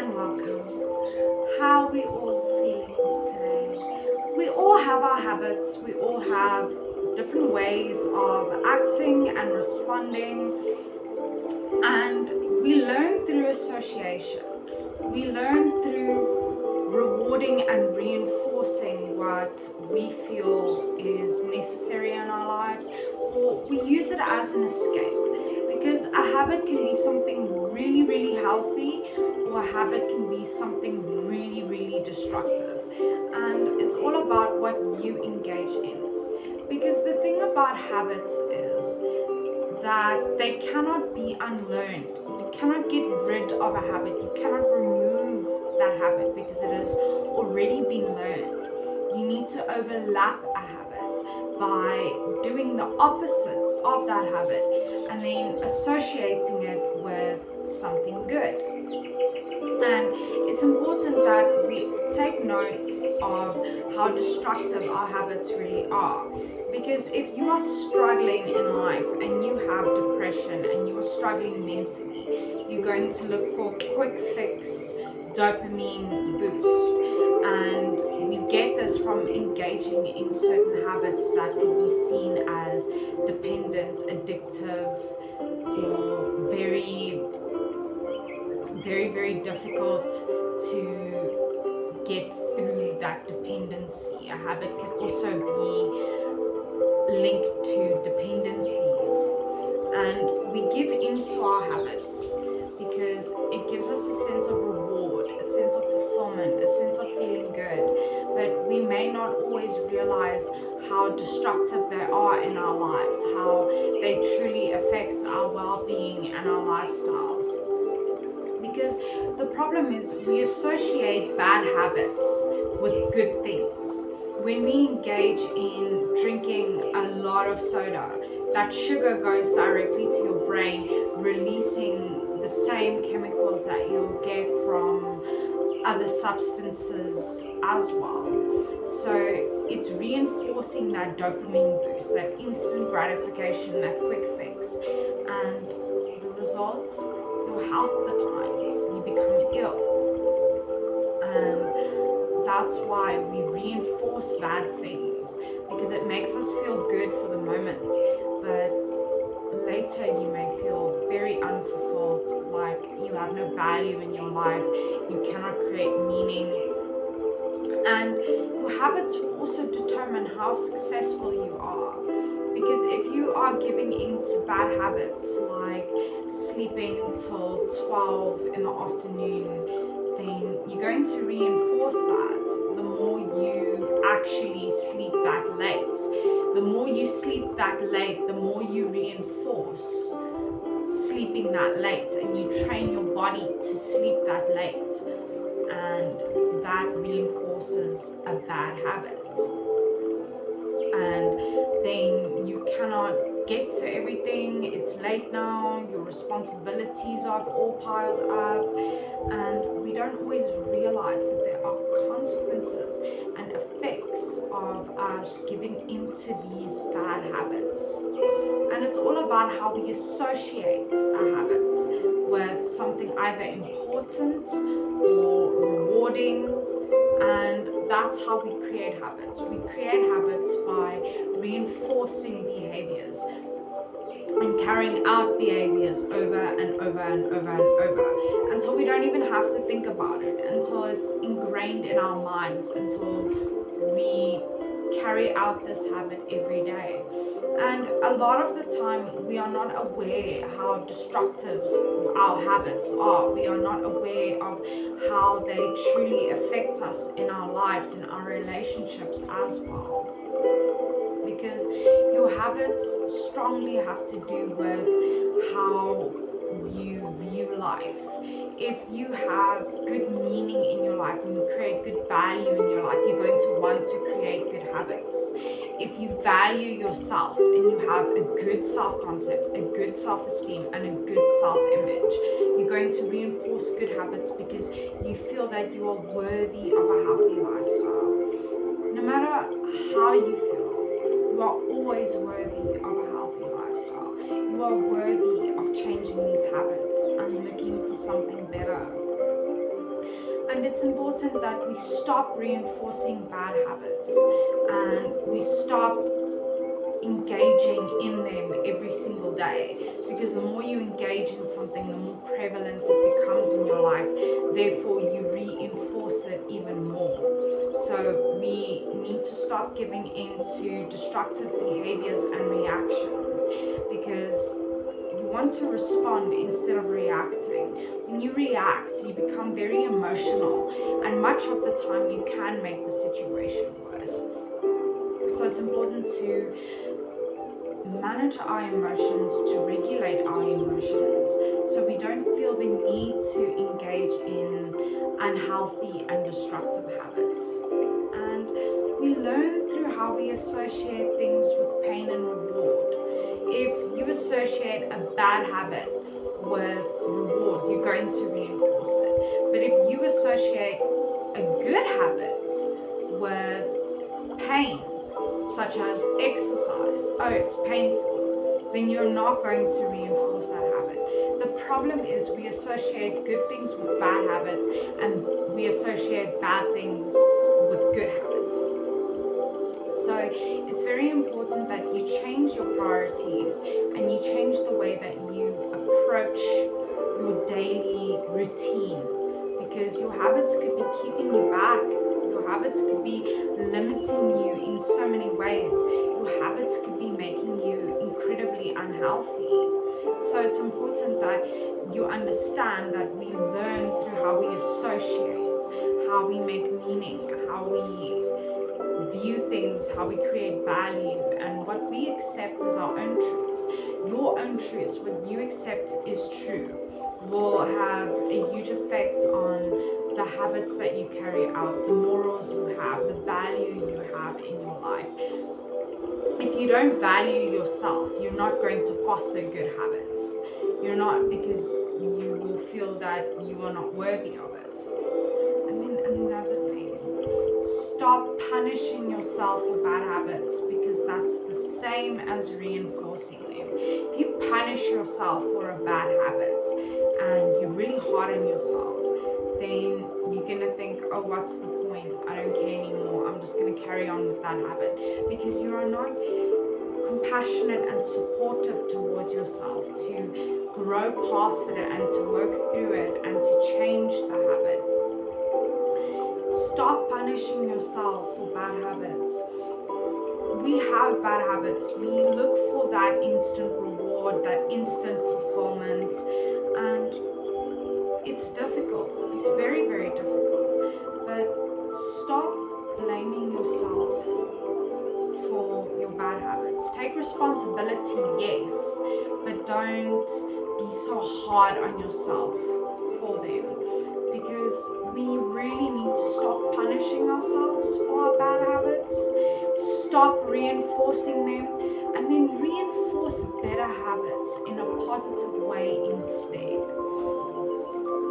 and welcome. How are we all feeling today? We all have our habits, we all have different ways of acting and responding, and we learn through association. We learn through rewarding and reinforcing what we feel is necessary in our lives, or we use it as an escape. Because a habit can be something really, really healthy, or a habit can be something really, really destructive. And it's all about what you engage in. Because the thing about habits is that they cannot be unlearned. You cannot get rid of a habit. You cannot remove that habit because it has already been learned. You need to overlap a habit by doing the opposite of that habit and then associating it with something good. And it's important that we take notes of how destructive our habits really are. Because if you are struggling in life and you have depression and you are struggling mentally, you're going to look for quick fix dopamine boost. And we get this from engaging in certain habits that could be seen as dependent, addictive, or very difficult to get through that dependency. A habit can also be linked to dependencies, and we give into our habits because it gives us a sense of reward, a sense of fulfillment, a sense of feeling good, but we may not always realize how destructive they are in our lives, how they truly affect our well-being and our lifestyles. Because the problem is we associate bad habits with good things. When we engage in drinking a lot of soda, that sugar goes directly to your brain, releasing the same chemicals that you'll get from other substances as well. So it's reinforcing that dopamine boost, that instant gratification, that quick fix. And the results, your health declines, you become ill. And that's why we reinforce bad things, because it makes us feel good for the moment, but later you may feel very unfulfilled, like you have no value in your life, you cannot create meaning. And your habits will also determine how successful you are. Because if you are giving into bad habits like sleeping till 12 in the afternoon, then you're going to reinforce that the more you actually sleep that late. The more you sleep that late, the more you reinforce sleeping that late, and you train your body to sleep that late, and that reinforces a bad habit. And then you cannot get to everything. It's late now, your responsibilities are all piled up, and we don't always realize that there are consequences and effects of us giving into these bad habits. And it's all about how we associate a habit with something either important or rewarding. And that's how we create habits. We create habits by reinforcing behaviors and carrying out behaviors over and over and over and over until we don't even have to think about it, until it's ingrained in our minds, until we carry out this habit every day. And a lot of the time we are not aware how destructive our habits are. We are not aware of how they truly affect us in our lives, in our relationships as well. Because your habits strongly have to do with how you view life. If you have good meaning in your life and you create good value in your life, you're going to want to create good habits. If you value yourself and you have a good self-concept, a good self-esteem, and a good self-image, you're going to reinforce good habits because you feel that you are worthy of a healthy lifestyle. No matter how you feel, you are always worthy of a healthy lifestyle. You are worthy of changing these habits and looking for something better. And it's important that we stop reinforcing bad habits and we stop engaging in them every single day, because the more you engage in something, the more prevalent it becomes in your life, therefore you reinforce it even more. So we need to stop giving in to destructive behaviors and reactions, because you want to respond instead of reacting. When you react, you become very emotional, and much of the time you can make the situation worse. So it's important to manage our emotions, to regulate our emotions, so we don't feel the need to engage in unhealthy and destructive habits. And we learn through how we associate things with pain and reward. If you associate a bad habit with reward, you're going to reinforce it. But if you associate a good habit with pain, such as exercise, oh, it's painful, then you're not going to reinforce that habit. The problem is we associate good things with bad habits, and we associate bad things with good habits. So it's very important that you change your priorities and you change the way that you approach your daily routine, because your habits could be keeping you back. Your habits could be limiting you in so many ways. Your habits could be making you incredibly unhealthy. So it's important that you understand that we learn through how we associate, how we make meaning, how we view things, how we create value, and what we accept as our own truths. Your own truths, what you accept is true, will have a huge effect on the habits that you carry out, the morals you have, the value you have in your life. If you don't value yourself, you're not going to foster good habits. You're not, because you will feel that you are not worthy of it. And then another thing, stop punishing yourself for bad habits, because that's the same as reinforcing them. If you punish yourself for a bad habit and you're really hard on yourself, then you're going to think, oh, what's the point? I don't care anymore. I'm just going to carry on with that habit, because you are not compassionate and supportive towards yourself to grow past it and to work through it and to change the habit. Stop punishing yourself for bad habits. We have bad habits. We look for that instant reward, that instant fulfillment, and it's difficult. It's very, very difficult. But stop blaming yourself for your bad habits. Take responsibility, yes, but don't be so hard on yourself for them, because we really need to stop punishing ourselves for our bad habits, stop reinforcing them, and then reinforce better habits in a positive way instead.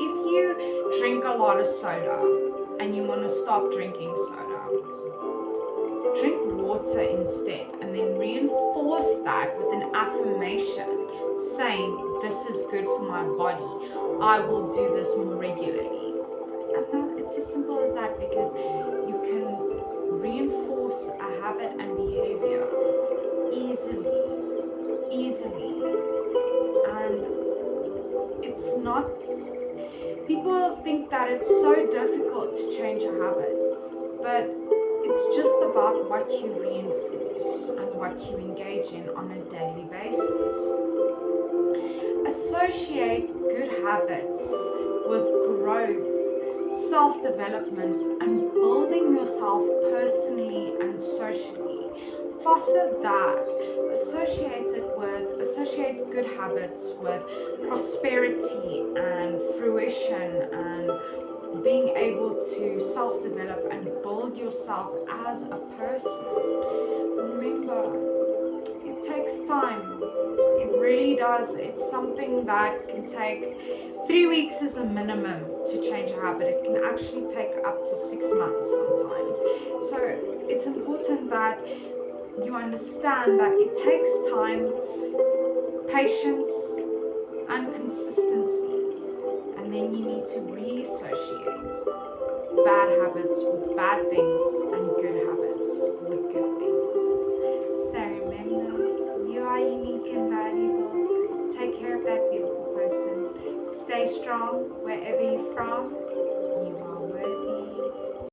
If you drink a lot of soda and you want to stop drinking soda, drink water instead, and then reinforce that with an affirmation saying, this is good for my body, I will do this more regularly. And it's as simple as that, because you can reinforce a habit and behavior easily, and it's not, people think that it's so difficult to change a habit, but it's just about what you reinforce and what you engage in on a daily basis. Associate good habits with growth, self-development, and building yourself personally and socially. Foster that. Associate good habits with prosperity and fruition and being able to self-develop and build yourself as a person. Remember, it takes time. It really does. It's something that can take 3 weeks as a minimum to change a habit. It can actually take up to 6 months sometimes. So it's important that you understand that it takes time, patience, and consistency. And then you need to reassociate bad things and good habits with good things. So remember, you are unique and valuable. Take care of that beautiful person. Stay strong wherever you're from,